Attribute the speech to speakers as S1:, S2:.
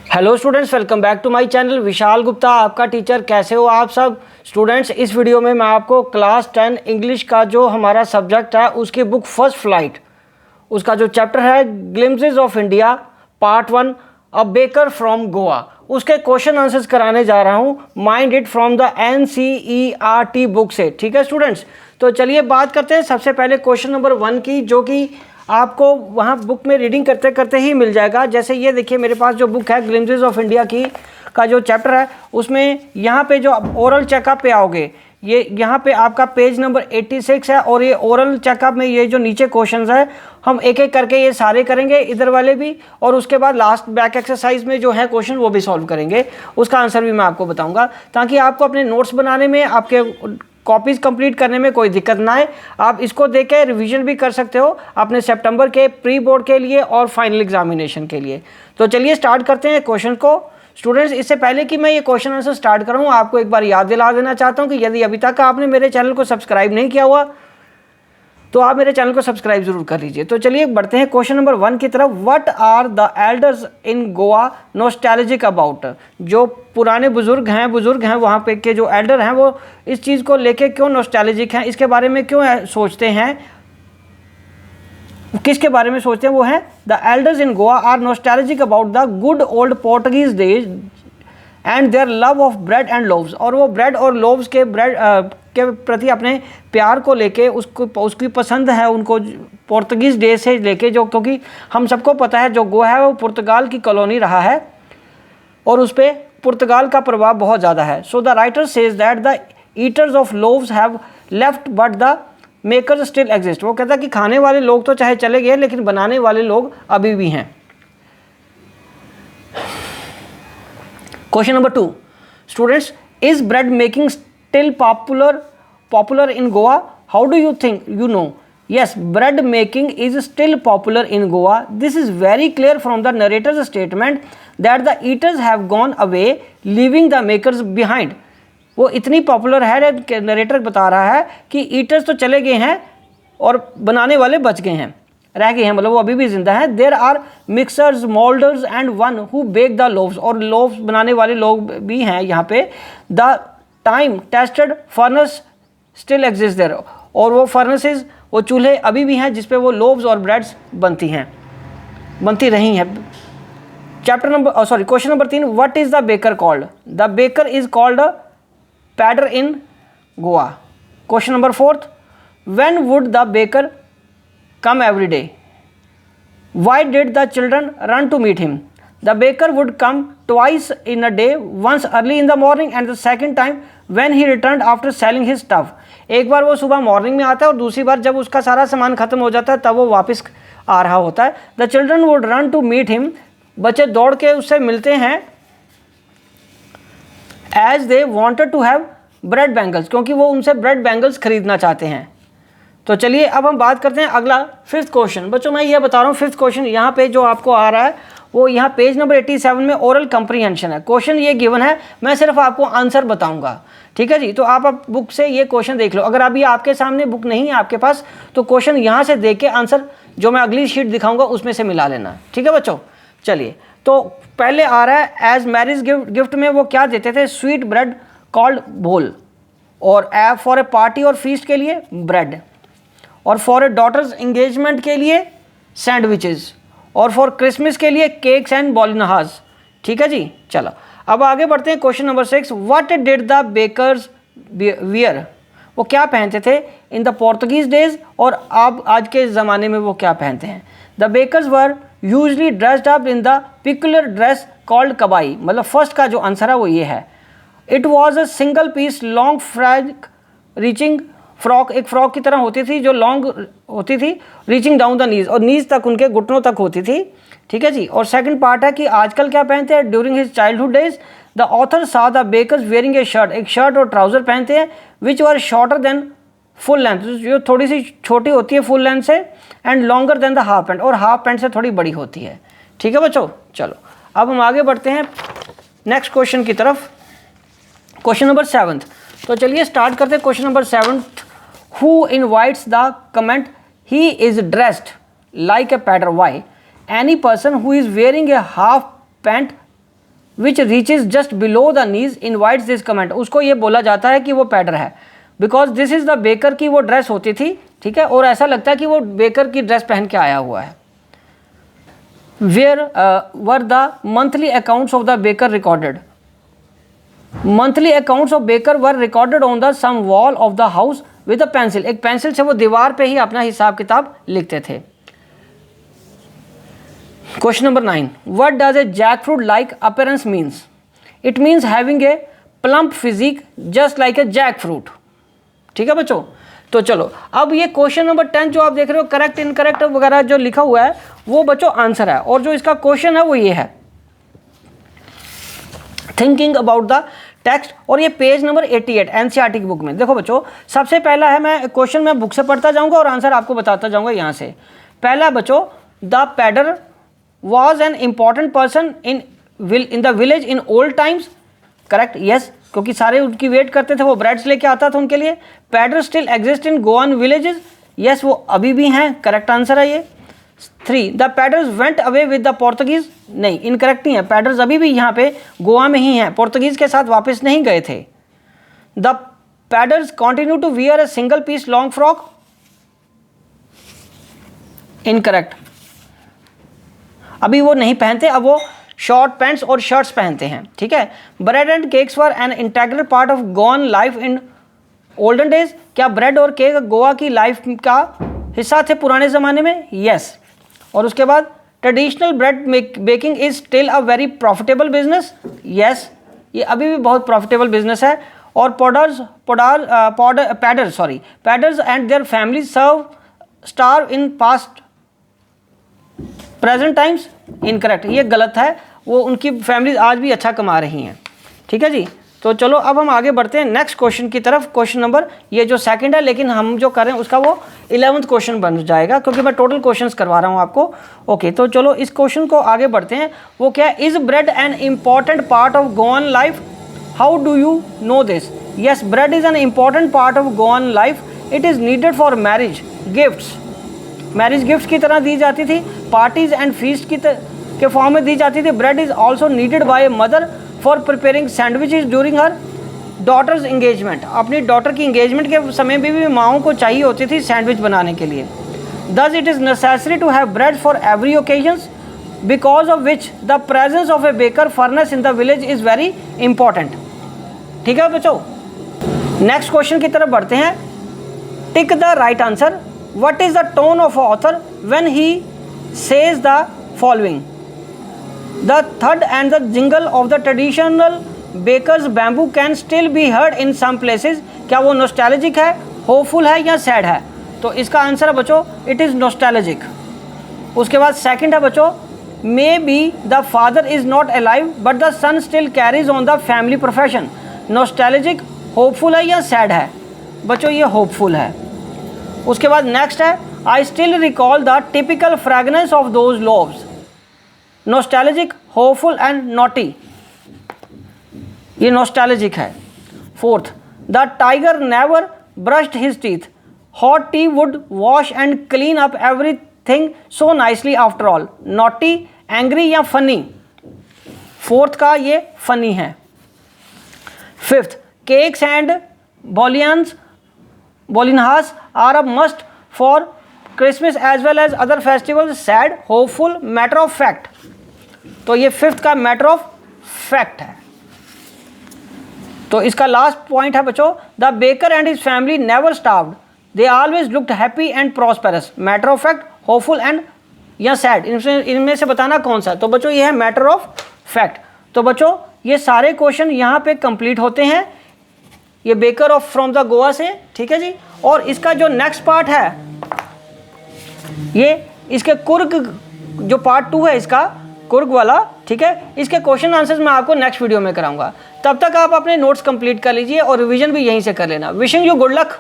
S1: Hello students, welcome back to my channel. Vishal Gupta आपका teacher. कैसे हो आप सब स्टूडेंट्स? इस वीडियो में मैं आपको क्लास 10 इंग्लिश का जो हमारा सब्जेक्ट है उसकी बुक फर्स्ट फ्लाइट, उसका जो चैप्टर है glimpses of India part 1 a baker from Goa, उसके क्वेश्चन आंसर्स कराने जा रहा हूँ mind it from the NCERT book से। ठीक है स्टूडेंट्स, तो चलिए बात करते हैं सबसे पहले क्वेश्चन नंबर 1 की, जो कि आपको वहाँ बुक में रीडिंग करते करते ही मिल जाएगा। जैसे ये देखिए मेरे पास जो बुक है ग्लिम्पसेस ऑफ इंडिया की का जो चैप्टर है उसमें यहाँ पे जो ओरल चेकअप पे आओगे, ये यहाँ पे आपका पेज नंबर 86 है। और ये ओरल चेकअप में ये जो नीचे क्वेश्चंस है हम एक एक करके ये सारे करेंगे, इधर वाले भी, और उसके बाद लास्ट बैक एक्सरसाइज में जो है क्वेश्चन वो भी सॉल्व करेंगे, उसका आंसर भी मैं आपको बताऊंगा, ताकि आपको अपने नोट्स बनाने में, आपके कॉपीज़ कंप्लीट करने में कोई दिक्कत ना आए। आप इसको देख के रिविजन भी कर सकते हो अपने सितंबर के प्री बोर्ड के लिए और फाइनल एग्जामिनेशन के लिए। तो चलिए स्टार्ट करते हैं क्वेश्चन को। स्टूडेंट्स, इससे पहले कि मैं ये क्वेश्चन आंसर स्टार्ट करूँ, आपको एक बार याद दिला देना चाहता हूँ कि यदि अभी तक आपने मेरे चैनल को सब्सक्राइब नहीं किया हुआ तो आप मेरे चैनल को सब्सक्राइब जरूर कर लीजिए। तो चलिए बढ़ते हैं क्वेश्चन नंबर 1 की तरफ। What are the elders in Goa nostalgic about? जो पुराने बुजुर्ग हैं वहाँ पे के जो एल्डर हैं वो इस चीज़ को लेके क्यों नॉस्टैल्जिक हैं, इसके बारे में क्यों सोचते हैं, किसके बारे में सोचते हैं? वो है the elders in Goa are nostalgic about the good old Portuguese days and their love of bread and loaves. और वो ब्रेड और लोव्स के के प्रति अपने प्यार को लेके उसकी पसंद है उनको पोर्तुगीज़ डे से लेके, जो क्योंकि हम सबको पता है जो गोवा है वो पुर्तगाल की कॉलोनी रहा है और उस पर पुर्तगाल का प्रभाव बहुत ज़्यादा है। So the writer says that the eaters of loaves have left but the makers still exist. वो कहता है कि खाने वाले लोग तो चाहे चले गए लेकिन बनाने वाले लोग अभी भी हैं। Question number 2, students, is bread making still popular in Goa? How do you think? You know, yes, bread making is still popular in Goa. This is very clear from the narrator's statement that the eaters have gone away, leaving the makers behind. वो इतनी popular है कि narrator बता रहा है कि eaters तो चले गए हैं और बनाने वाले बच गए हैं, रह गए हैं, मतलब वो अभी भी जिंदा है। There are mixers, moulders and one who bake the loaves. और लोव्स बनाने वाले लोग भी हैं यहाँ पे। The time tested furnace still exist there. और वो फर्नेसेस, वो चूल्हे अभी भी हैं जिसपे वो लोव्स और ब्रेड्स बनती रही हैं। Question number 3, what is the baker called? The baker is called a pader in Goa. Question number 4, when would the baker come every day? Why did the children run to meet him? The baker would come twice in a day, once early in the morning and the second time when he returned after selling his stuff. एक बार वो सुबह morning में आता है और दूसरी बार जब उसका सारा सामान खत्म हो जाता है तब वो वापस आ रहा होता है। The children would run to meet him. बच्चे दौड़ के उससे मिलते हैं as they wanted to have bread bangles, क्योंकि वो उनसे ब्रेड बैंगल्स खरीदना चाहते हैं। तो चलिए अब हम बात करते हैं अगला 5th क्वेश्चन। बच्चों मैं ये बता रहा हूँ 5th क्वेश्चन यहाँ पे जो आपको आ रहा है वो यहाँ पेज नंबर 87 में ओरल कंप्रीहेंशन है। क्वेश्चन ये गिवन है, मैं सिर्फ आपको आंसर बताऊंगा। ठीक है जी, तो आप बुक से ये क्वेश्चन देख लो। अगर अभी आपके सामने बुक नहीं है आपके पास तो क्वेश्चन यहाँ से देख के आंसर जो मैं अगली शीट दिखाऊंगा उसमें से मिला लेना। ठीक है बच्चों, चलिए तो पहले आ रहा है एज मैरिज गिफ्ट में वो क्या देते थे? स्वीट ब्रेड कॉल्ड बोल। और फॉर ए पार्टी और फीस्ट के लिए ब्रेड, और फॉर ए डॉटर्स एंगेजमेंट के लिए सैंडविचेस, और फॉर क्रिसमस के लिए केक्स एंड बॉलिनहाज। ठीक है जी, चलो अब आगे बढ़ते हैं। Question number 6, what did the bakers wear? वो क्या पहनते थे इन द पोर्तुगीज डेज, और अब आज के ज़माने में वो क्या पहनते हैं? The bakers were usually dressed up in the peculiar dress called kabai. मतलब फर्स्ट का जो आंसर है वो ये है। It was a single piece long frock reaching frock, एक फ्रॉक की तरह होती थी जो लॉन्ग होती थी, रीचिंग डाउन द नीज, और नीज तक उनके घुटनों तक होती थी। ठीक है जी। और सेकंड पार्ट है कि आजकल क्या पहनते हैं? During his childhood days the author saw the bakers wearing a shirt, एक शर्ट और ट्राउजर पहनते हैं which were shorter than full length, जो थोड़ी सी छोटी होती है फुल लेंथ से, and longer than the half pant, और हाफ पैंट से थोड़ी बड़ी होती है। ठीक है बच्चों, चलो अब हम आगे बढ़ते हैं नेक्स्ट क्वेश्चन की तरफ। Question number 7। तो चलिए स्टार्ट करते हैं question number 7। Who invites the comment he is dressed like a patter? Why? Any person who is wearing a half pant which reaches just below the knees invites this comment, उसको ये बोला जाता है कि वो पैडर है, because this is the baker की वो ड्रेस होती थी, ठीक है, और ऐसा लगता है कि वो बेकर की ड्रेस पहन के आया हुआ है। Where were the monthly accounts of the baker recorded, monthly accounts of baker were recorded on the some wall of the house with a pencil, एक पेंसिल से वो दीवार पे ही अपना हिसाब किताब लिखते थे। Question number 9, what does a jackfruit like appearance means, it means having a plump physique just like a jackfruit, ठीक है बच्चों। तो चलो अब ये क्वेश्चन नंबर 10 जो आप देख रहे हो करेक्ट इनकरेक्ट वगैरह जो लिखा हुआ है वो बच्चों आंसर है, और जो इसका क्वेश्चन है वो ये है, थिंकिंग अबाउट द टेक्स्ट, और ये पेज नंबर 88 एनसीईआरटी की बुक में। देखो बच्चों सबसे पहला है, मैं क्वेश्चन में बुक से पढ़ता जाऊंगा और आंसर आपको बताता जाऊंगा यहाँ से। पहला बच्चों, the pader was an important person in the village in old times, correct, yes, क्योंकि सारे उनकी वेट करते थे, वो ब्रेड्स लेके आता था उनके लिए। Pader still exist in Goan villages, yes वो अभी भी हैं, करेक्ट आंसर है ये। 3, the paders went away with the Portuguese, नहीं इनकरेक्ट नहीं है, पैडर्स अभी भी यहाँ पे गोवा में ही हैं, पोर्तुगीज के साथ वापस नहीं गए थे। The paders continue to wear a single piece long frock, incorrect, अभी वो नहीं पहनते, अब वो शॉर्ट पैंट्स और शर्ट्स पहनते हैं, ठीक है। Bread and cakes were an integral part of Goan life in olden days, क्या ब्रेड और केक गोवा की लाइफ का हिस्सा थे पुराने ज़माने में, यस। और उसके बाद traditional bread baking is still a very profitable business, yes ये अभी भी बहुत प्रॉफिटेबल बिजनेस है। और paders and their family starve in past present times, incorrect, ये गलत है, वो उनकी फैमिली आज भी अच्छा कमा रही हैं, ठीक है जी। तो चलो अब हम आगे बढ़ते हैं नेक्स्ट क्वेश्चन की तरफ। क्वेश्चन नंबर ये जो सेकंड है, लेकिन हम जो कर रहे हैं उसका वो 11th क्वेश्चन बन जाएगा, क्योंकि मैं टोटल क्वेश्चंस करवा रहा हूँ आपको। ओके, तो चलो इस क्वेश्चन को आगे बढ़ते हैं। वो क्या है, is bread an important part of Goan life, how do you know this, yes bread is an important part of Goan life, it is needed for marriage gifts, marriage gifts की तरह दी जाती थी, पार्टीज एंड फीस्ट के form में दी जाती थी। Bread is also needed by a mother for preparing sandwiches during her daughter's engagement, अपनी डॉटर की इंगेजमेंट के समय भी माओं को चाहिए होती थी सैंडविच बनाने के लिए। Thus it is necessary to have bread for every occasions, because of which the presence of a baker furnace in the village is very important, ठीक है बच्चों। नेक्स्ट क्वेश्चन की तरफ बढ़ते हैं। Tick the right answer, what is the tone of author when he says the following, the thud and the jingle of the traditional baker's bamboo can still be heard in some places, क्या वो nostalgic है, hopeful है या sad है, तो इसका answer है बच्चों it is nostalgic। उसके बाद सेकंड है बच्चों, may be the father is not alive but the son still carries on the family profession, nostalgic hopeful है या sad है, बच्चों ये hopeful है। उसके बाद नेक्स्ट है, I still recall the typical fragrance of those loaves, nostalgic hopeful and naughty, ये नॉस्टैल्जिक है। Fourth, the tiger never brushed his teeth, hot tea would wash and clean up everything so nicely after all, naughty, angry या funny, fourth का ये funny है। Fifth, cakes and bolinhas are a must for Christmas as well as other festivals, sad, hopeful, matter of fact, तो ये fifth का matter of fact है। तो इसका लास्ट पॉइंट है बच्चों, the baker and his family never starved, they always looked happy and prosperous, matter of fact, hopeful and या sad, इनमें से बताना कौन सा, तो बच्चों ये है मैटर ऑफ फैक्ट। तो बच्चों ये सारे क्वेश्चन यहाँ पे कंप्लीट होते हैं, ये baker of from the Goa से, ठीक है जी। और इसका जो नेक्स्ट पार्ट है, ये इसके कुर्ग जो पार्ट 2 है इसका कुर्ग वाला, ठीक है, इसके क्वेश्चन आंसर्स मैं आपको नेक्स्ट वीडियो में कराऊंगा। तब तक आप अपने नोट्स कंप्लीट कर लीजिए और रिवीजन भी यहीं से कर लेना। Wishing you good luck.